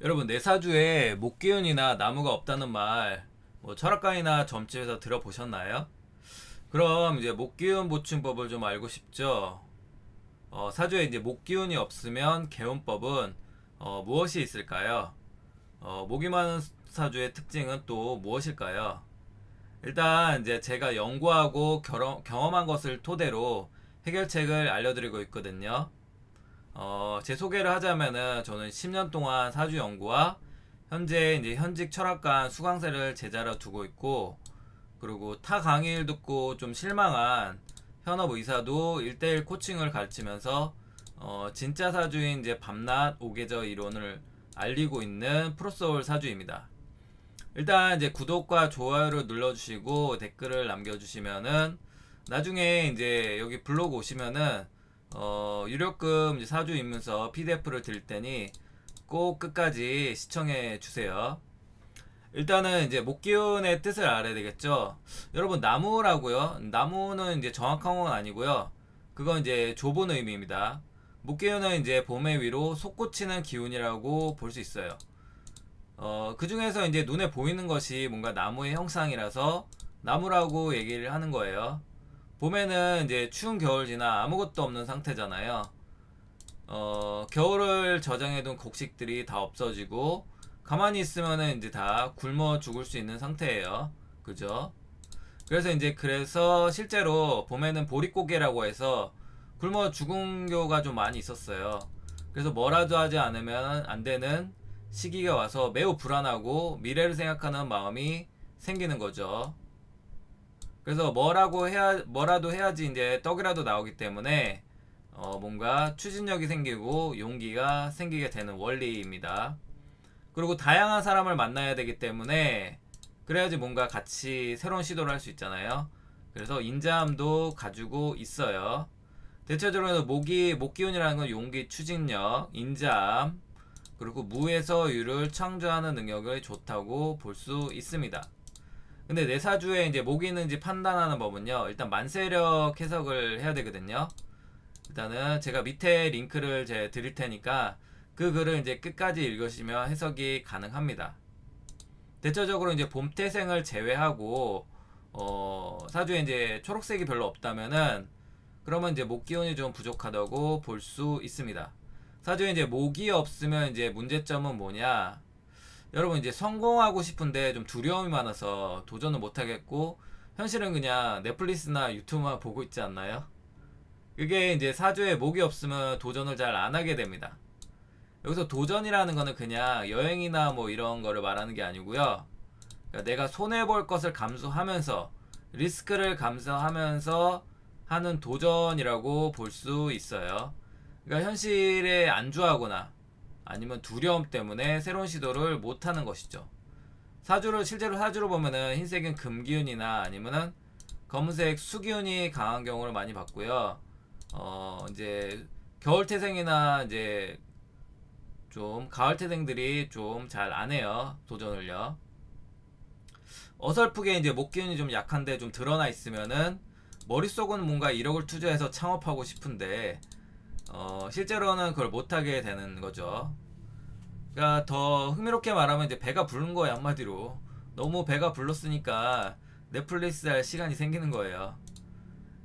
여러분, 내 사주에 목기운이나 나무가 없다는 말, 철학가이나 점집에서 들어보셨나요? 그럼 이제 목기운 보충법을 좀 알고 싶죠? 사주에 이제 목기운이 없으면 개운법은 무엇이 있을까요? 목이 많은 사주의 특징은 또 무엇일까요? 일단 이제 제가 연구하고 경험한 것을 토대로 해결책을 알려드리고 있거든요. 제 소개를 하자면은 저는 10년 동안 사주 연구와 현재 이제 현직 철학관 수강생을 제자로 두고 있고, 그리고 타 강의를 듣고 좀 실망한 현업 의사도 1대1 코칭을 가르치면서 진짜 사주인 이제 밤낮 오계저 이론을 알리고 있는 프로소울 사주입니다. 일단 이제 구독과 좋아요를 눌러주시고 댓글을 남겨주시면은 나중에 이제 여기 블로그 오시면은 유료금 이제 사주 입문서 PDF를 드릴 테니 꼭 끝까지 시청해 주세요. 일단은 이제 목기운의 뜻을 알아야 되겠죠. 여러분, 나무라고요. 나무는 이제 정확한 건 아니고요. 그건 이제 좁은 의미입니다. 목기운은 이제 봄의 위로 솟구치는 기운이라고 볼 수 있어요. 그 중에서 이제 눈에 보이는 것이 뭔가 나무의 형상이라서 나무라고 얘기를 하는 거예요. 봄에는 이제 추운 겨울 지나 아무것도 없는 상태잖아요. 겨울을 저장해둔 곡식들이 다 없어지고 가만히 있으면은 이제 다 굶어 죽을 수 있는 상태예요. 그죠? 그래서 실제로 봄에는 보릿고개라고 해서 굶어 죽은 경우가 좀 많이 있었어요. 그래서 뭐라도 하지 않으면 안 되는 시기가 와서 매우 불안하고 미래를 생각하는 마음이 생기는 거죠. 그래서 뭐라도 해야지 이제 떡이라도 나오기 때문에 뭔가 추진력이 생기고 용기가 생기게 되는 원리입니다. 그리고 다양한 사람을 만나야 되기 때문에 그래야지 뭔가 같이 새로운 시도를 할 수 있잖아요. 그래서 인자함도 가지고 있어요. 대체적으로 목기운이라는 건 용기, 추진력, 인자함, 그리고 무에서 유를 창조하는 능력이 좋다고 볼 수 있습니다. 근데 내 사주에 이제 목이 있는지 판단하는 법은요, 일단 만세력 해석을 해야 되거든요. 일단은 제가 밑에 링크를 드릴 테니까 그 글을 이제 끝까지 읽으시면 해석이 가능합니다. 대체적으로 이제 봄태생을 제외하고 사주에 이제 초록색이 별로 없다면은 그러면 이제 목기운이 좀 부족하다고 볼 수 있습니다. 사주에 이제 목이 없으면 이제 문제점은 뭐냐? 여러분, 이제 성공하고 싶은데 좀 두려움이 많아서 도전을 못 하겠고 현실은 그냥 넷플릭스나 유튜브만 보고 있지 않나요? 그게 이제 사주에 목이 없으면 도전을 잘 안 하게 됩니다. 여기서 도전이라는 거는 그냥 여행이나 뭐 이런 거를 말하는 게 아니고요. 그러니까 내가 손해볼 것을 감수하면서 리스크를 감수하면서 하는 도전이라고 볼 수 있어요. 그러니까 현실에 안주하거나 아니면 두려움 때문에 새로운 시도를 못하는 것이죠. 실제로 사주로 보면은 흰색은 금기운이나 아니면은 검은색 수기운이 강한 경우를 많이 봤고요. 이제 겨울태생이나 이제 좀 가을태생들이 좀 잘 안 해요. 도전을요. 어설프게 이제 목기운이 좀 약한데 좀 드러나 있으면은 머릿속은 뭔가 1억을 투자해서 창업하고 싶은데 실제로는 그걸 못하게 되는 거죠. 그러니까 더 흥미롭게 말하면 이제 배가 부른 거예요, 한마디로. 너무 배가 불렀으니까 넷플릭스 할 시간이 생기는 거예요.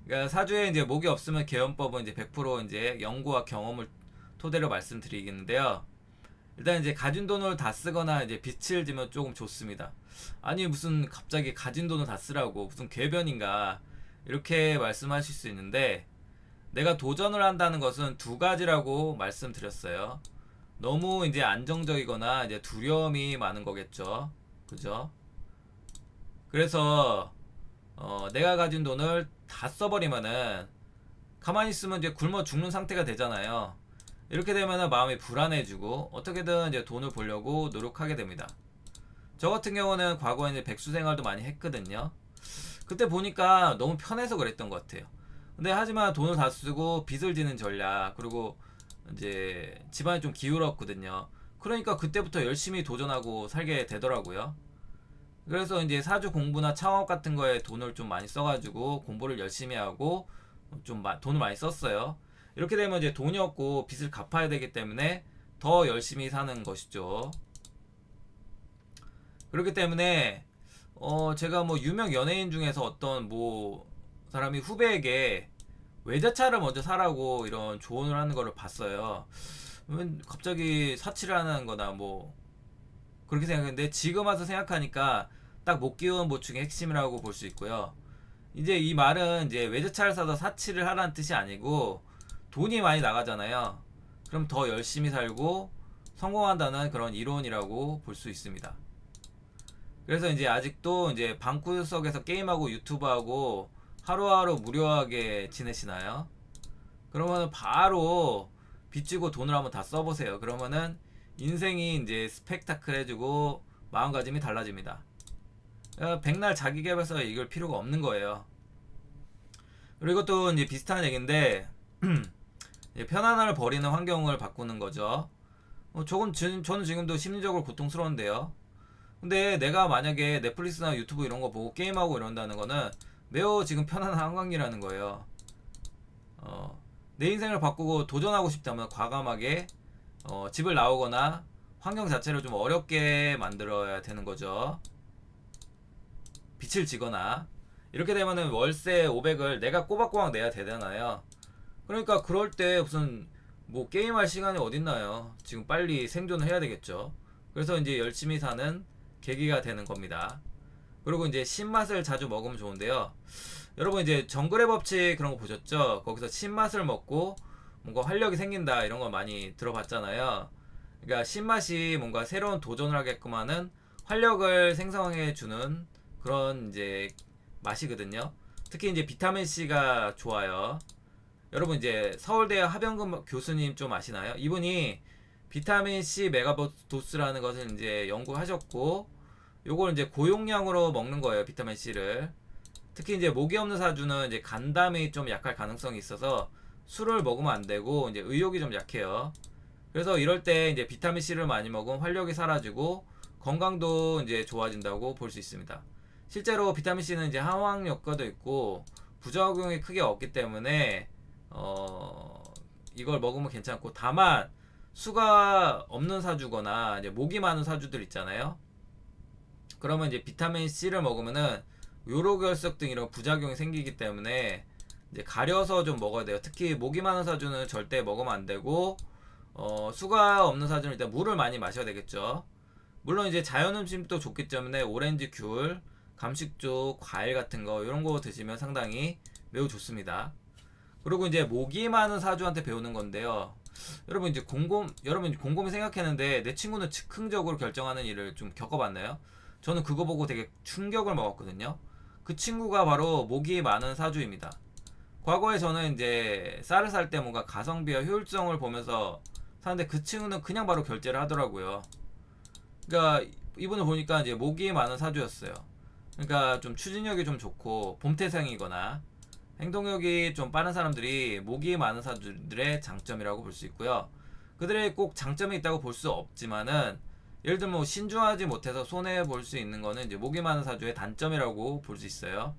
그러니까 사주에 이제 목이 없으면 개연법은 이제 100% 이제 연구와 경험을 토대로 말씀드리겠는데요. 일단 이제 가진 돈을 다 쓰거나 이제 빚을 지면 조금 좋습니다. 아니, 무슨 갑자기 가진 돈을 다 쓰라고 무슨 궤변인가 이렇게 말씀하실 수 있는데, 내가 도전을 한다는 것은 두 가지라고 말씀드렸어요. 너무 이제 안정적이거나 이제 두려움이 많은 거겠죠. 그죠? 그래서 내가 가진 돈을 다 써버리면은 가만히 있으면 이제 굶어 죽는 상태가 되잖아요. 이렇게 되면은 마음이 불안해지고 어떻게든 이제 돈을 벌려고 노력하게 됩니다. 저 같은 경우는 과거에 이제 백수 생활도 많이 했거든요. 그때 보니까 너무 편해서 그랬던 것 같아요. 근데 하지만 돈을 다 쓰고 빚을 지는 전략, 그리고 이제 집안이 좀 기울었거든요. 그러니까 그때부터 열심히 도전하고 살게 되더라고요. 그래서 이제 사주 공부나 창업 같은 거에 돈을 좀 많이 써가지고 공부를 열심히 하고 좀 돈을 많이 썼어요. 이렇게 되면 이제 돈이 없고 빚을 갚아야 되기 때문에 더 열심히 사는 것이죠. 그렇기 때문에 제가 뭐 유명 연예인 중에서 어떤 뭐 사람이 후배에게 외제차를 먼저 사라고 이런 조언을 하는 거를 봤어요. 갑자기 사치를 하는 거나 뭐 그렇게 생각했는데, 지금 와서 생각하니까 딱 못 끼운 보충의 핵심이라고 볼 수 있고요. 이제 이 말은 이제 외제차를 사서 사치를 하라는 뜻이 아니고, 돈이 많이 나가잖아요. 그럼 더 열심히 살고 성공한다는 그런 이론이라고 볼 수 있습니다. 그래서 이제 아직도 이제 방구석에서 게임하고 유튜브하고 하루하루 무료하게 지내시나요? 그러면 바로 빚지고 돈을 한번 다 써보세요. 그러면은 인생이 이제 스펙타클해지고 마음가짐이 달라집니다. 백날 자기계발서 이걸 필요가 없는 거예요. 그리고 또 이제 비슷한 얘기인데 편안함을 버리는 환경을 바꾸는 거죠. 저는 지금도 심리적으로 고통스러운데요. 근데 내가 만약에 넷플릭스나 유튜브 이런 거 보고 게임하고 이런다는 거는 매우 지금 편안한 환경이라는 거예요. 내 인생을 바꾸고 도전하고 싶다면 과감하게 집을 나오거나 환경 자체를 좀 어렵게 만들어야 되는 거죠. 빚을 지거나. 이렇게 되면은 월세 500을 내가 꼬박꼬박 내야 되잖아요. 그러니까 그럴 때 무슨 뭐 게임할 시간이 어딨나요? 지금 빨리 생존을 해야 되겠죠. 그래서 이제 열심히 사는 계기가 되는 겁니다. 그리고 이제 신맛을 자주 먹으면 좋은데요. 여러분 이제 정글의 법칙 그런 거 보셨죠? 거기서 신맛을 먹고 뭔가 활력이 생긴다 이런 거 많이 들어봤잖아요. 그러니까 신맛이 뭔가 새로운 도전을 하게끔 하는 활력을 생성해 주는 그런 이제 맛이거든요. 특히 이제 비타민 C가 좋아요. 여러분 이제 서울대 하병근 교수님 좀 아시나요? 이분이 비타민 C 메가도스라는 것을 이제 연구하셨고, 요걸 이제 고용량으로 먹는 거예요, 비타민 C를. 특히 이제 목이 없는 사주는 이제 간담이 좀 약할 가능성이 있어서 술을 먹으면 안 되고, 이제 의욕이 좀 약해요. 그래서 이럴 때 이제 비타민 C를 많이 먹으면 활력이 사라지고 건강도 이제 좋아진다고 볼 수 있습니다. 실제로 비타민 C는 이제 항암 효과도 있고 부작용이 크게 없기 때문에 이걸 먹으면 괜찮고, 다만 수가 없는 사주거나 이제 목이 많은 사주들 있잖아요. 그러면 이제 비타민 C를 먹으면은 요로결석 등 이런 부작용이 생기기 때문에 이제 가려서 좀 먹어야 돼요. 특히 목이 많은 사주는 절대 먹으면 안 되고, 수가 없는 사주는 일단 물을 많이 마셔야 되겠죠. 물론 이제 자연 음식도 좋기 때문에 오렌지, 귤, 감식주, 과일 같은 거 이런 거 드시면 상당히 매우 좋습니다. 그리고 이제 목이 많은 사주한테 배우는 건데요. 여러분 이제 곰곰이 생각했는데 내 친구는 즉흥적으로 결정하는 일을 좀 겪어봤나요? 저는 그거 보고 되게 충격을 먹었거든요. 그 친구가 바로 목이 많은 사주입니다. 과거에 저는 이제 쌀을 살 때 뭔가 가성비와 효율성을 보면서 사는데 그 친구는 그냥 바로 결제를 하더라고요. 그러니까 이분을 보니까 이제 목이 많은 사주였어요. 그러니까 좀 추진력이 좀 좋고 봄태생이거나 행동력이 좀 빠른 사람들이 목이 많은 사주들의 장점이라고 볼 수 있고요. 그들의 꼭 장점이 있다고 볼 수 없지만은, 예를 들면 뭐 신중하지 못해서 손해 볼 수 있는 거는 이제 목이 많은 사주의 단점이라고 볼 수 있어요.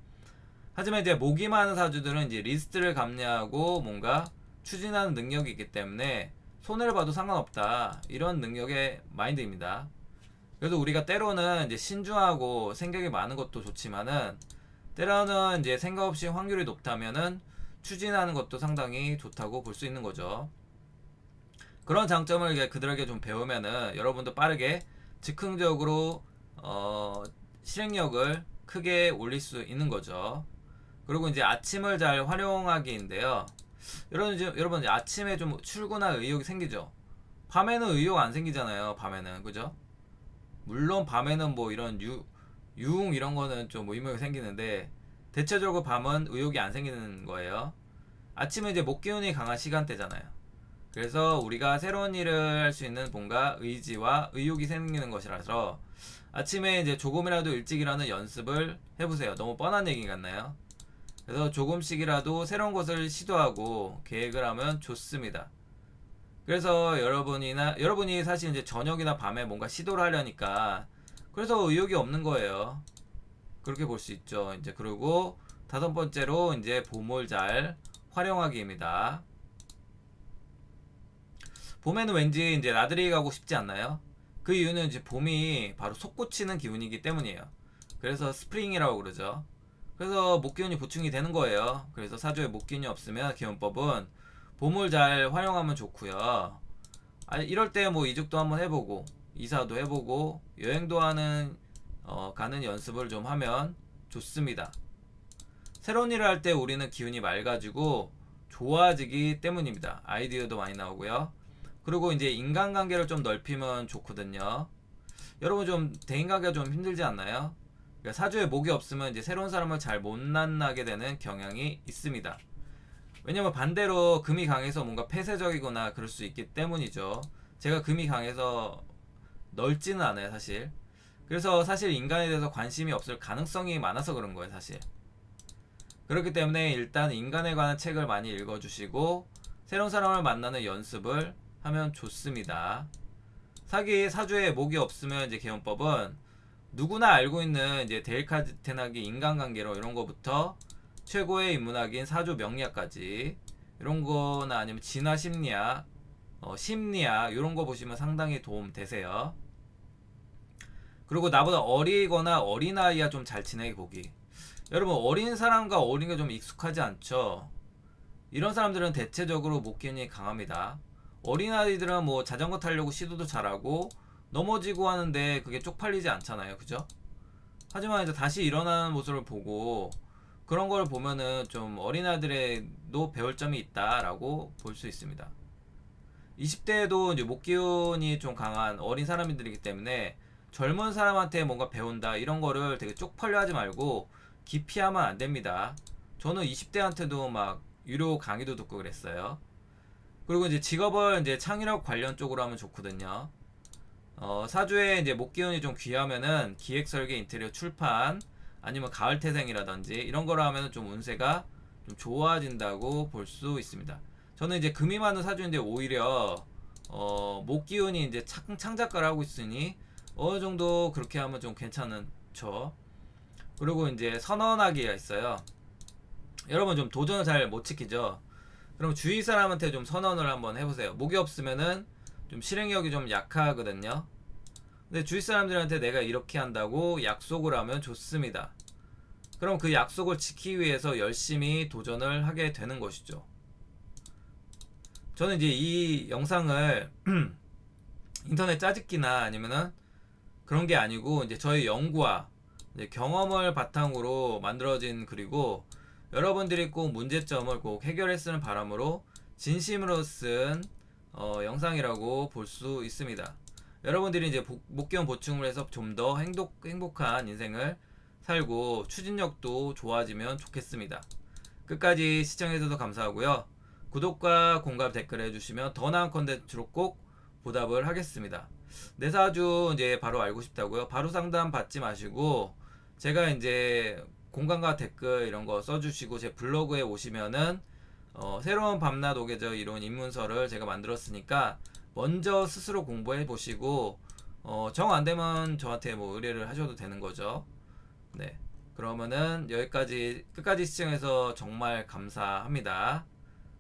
하지만 이제 목이 많은 사주들은 이제 리스트를 감내하고 뭔가 추진하는 능력이 있기 때문에 손해를 봐도 상관없다, 이런 능력의 마인드입니다. 그래서 우리가 때로는 이제 신중하고 생각이 많은 것도 좋지만은, 때로는 이제 생각 없이 확률이 높다면은 추진하는 것도 상당히 좋다고 볼 수 있는 거죠. 그런 장점을 그들에게 좀 배우면은 여러분도 빠르게 즉흥적으로 실행력을 크게 올릴 수 있는 거죠. 그리고 이제 아침을 잘 활용하기인데요. 여러분 이제 아침에 좀 출근할 의욕이 생기죠. 밤에는 의욕 안 생기잖아요. 밤에는, 그죠? 물론 밤에는 뭐 이런 유흥 이런 거는 좀 뭐 의욕이 생기는데, 대체적으로 밤은 의욕이 안 생기는 거예요. 아침은 이제 목기운이 강한 시간대잖아요. 그래서 우리가 새로운 일을 할 수 있는 뭔가 의지와 의욕이 생기는 것이라서 아침에 이제 조금이라도 일찍 일어나는 연습을 해보세요. 너무 뻔한 얘기 같나요? 그래서 조금씩이라도 새로운 것을 시도하고 계획을 하면 좋습니다. 그래서 여러분이 사실 이제 저녁이나 밤에 뭔가 시도를 하려니까 그래서 의욕이 없는 거예요. 그렇게 볼 수 있죠. 이제 그리고 다섯 번째로 이제 봄을 잘 활용하기입니다. 봄에는 왠지 이제 나들이 가고 싶지 않나요? 그 이유는 이제 봄이 바로 솟구치는 기운이기 때문이에요. 그래서 스프링이라고 그러죠. 그래서 목기운이 보충이 되는 거예요. 그래서 사주에 목기운이 없으면 기운법은 봄을 잘 활용하면 좋고요. 이럴 때 뭐 이직도 한번 해보고 이사도 해보고 여행도 가는 연습을 좀 하면 좋습니다. 새로운 일을 할 때 우리는 기운이 맑아지고 좋아지기 때문입니다. 아이디어도 많이 나오고요. 그리고 이제 인간관계를 좀 넓히면 좋거든요. 여러분 좀 대인관계가 좀 힘들지 않나요? 그러니까 사주에 목이 없으면 이제 새로운 사람을 잘 못 만나게 되는 경향이 있습니다. 왜냐면 반대로 금이 강해서 뭔가 폐쇄적이거나 그럴 수 있기 때문이죠. 제가 금이 강해서 넓지는 않아요, 사실. 그래서 사실 인간에 대해서 관심이 없을 가능성이 많아서 그런 거예요, 사실. 그렇기 때문에 일단 인간에 관한 책을 많이 읽어주시고 새로운 사람을 만나는 연습을 하면 좋습니다. 사주에 목이 없으면 이제 개운법은 누구나 알고 있는 이제 데일카테나기 인간관계로 이런 거부터 최고의 인문학인 사주 명리학까지 이런 거나 아니면 진화 심리학, 심리학 이런 거 보시면 상당히 도움 되세요. 그리고 나보다 어리거나 어린아이와 좀 잘 지내기 보기. 여러분 어린 사람과 어린 게 좀 익숙하지 않죠? 이런 사람들은 대체적으로 목기운이 강합니다. 어린아이들은 뭐 자전거 타려고 시도도 잘하고 넘어지고 하는데 그게 쪽팔리지 않잖아요, 그죠? 하지만 이제 다시 일어나는 모습을 보고 그런 걸 보면은 좀 어린아이들에도 배울 점이 있다라고 볼 수 있습니다. 20대에도 이제 목기운이 좀 강한 어린 사람들이기 때문에 젊은 사람한테 뭔가 배운다 이런 거를 되게 쪽팔려 하지 말고 기피하면 안 됩니다. 저는 20대한테도 막 유료 강의도 듣고 그랬어요. 그리고 이제 직업을 이제 창의력 관련 쪽으로 하면 좋거든요. 사주에 이제 목기운이 좀 귀하면은 기획 설계 인테리어 출판 아니면 가을 태생이라든지 이런 거로 하면은 좀 운세가 좀 좋아진다고 볼 수 있습니다. 저는 이제 금이 많은 사주인데 오히려 목기운이 이제 창작가를 하고 있으니 어느 정도 그렇게 하면 좀 괜찮죠. 그리고 이제 선언하기가 있어요. 여러분 좀 도전을 잘 못 지키죠. 그럼 주위 사람한테 좀 선언을 한번 해보세요. 목이 없으면은 좀 실행력이 좀 약하거든요. 근데 주위 사람들한테 내가 이렇게 한다고 약속을 하면 좋습니다. 그럼 그 약속을 지키기 위해서 열심히 도전을 하게 되는 것이죠. 저는 이제 이 영상을 인터넷 짜집기나 아니면은 그런 게 아니고 이제 저의 연구와 이제 경험을 바탕으로 만들어진 글이고 여러분들이 꼭 문제점을 꼭 해결했으는 바람으로 진심으로 쓴 영상이라고 볼 수 있습니다. 여러분들이 이제 목기운 보충을 해서 좀 더 행복한 인생을 살고 추진력도 좋아지면 좋겠습니다. 끝까지 시청해주셔서 감사하고요. 구독과 공감 댓글 해주시면 더 나은 컨텐츠로 꼭 보답을 하겠습니다. 내 사주 이제 바로 알고 싶다고요? 바로 상담 받지 마시고 제가 이제 공감과 댓글 이런 거 써주시고 제 블로그에 오시면은 새로운 밤낮 오게져 이론 입문서를 제가 만들었으니까 먼저 스스로 공부해 보시고 정 안되면 저한테 뭐 의뢰를 하셔도 되는 거죠. 네, 그러면은 여기까지 끝까지 시청해서 정말 감사합니다.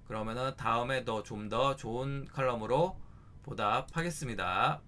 그러면은 다음에 좀 더 좋은 칼럼으로 보답하겠습니다.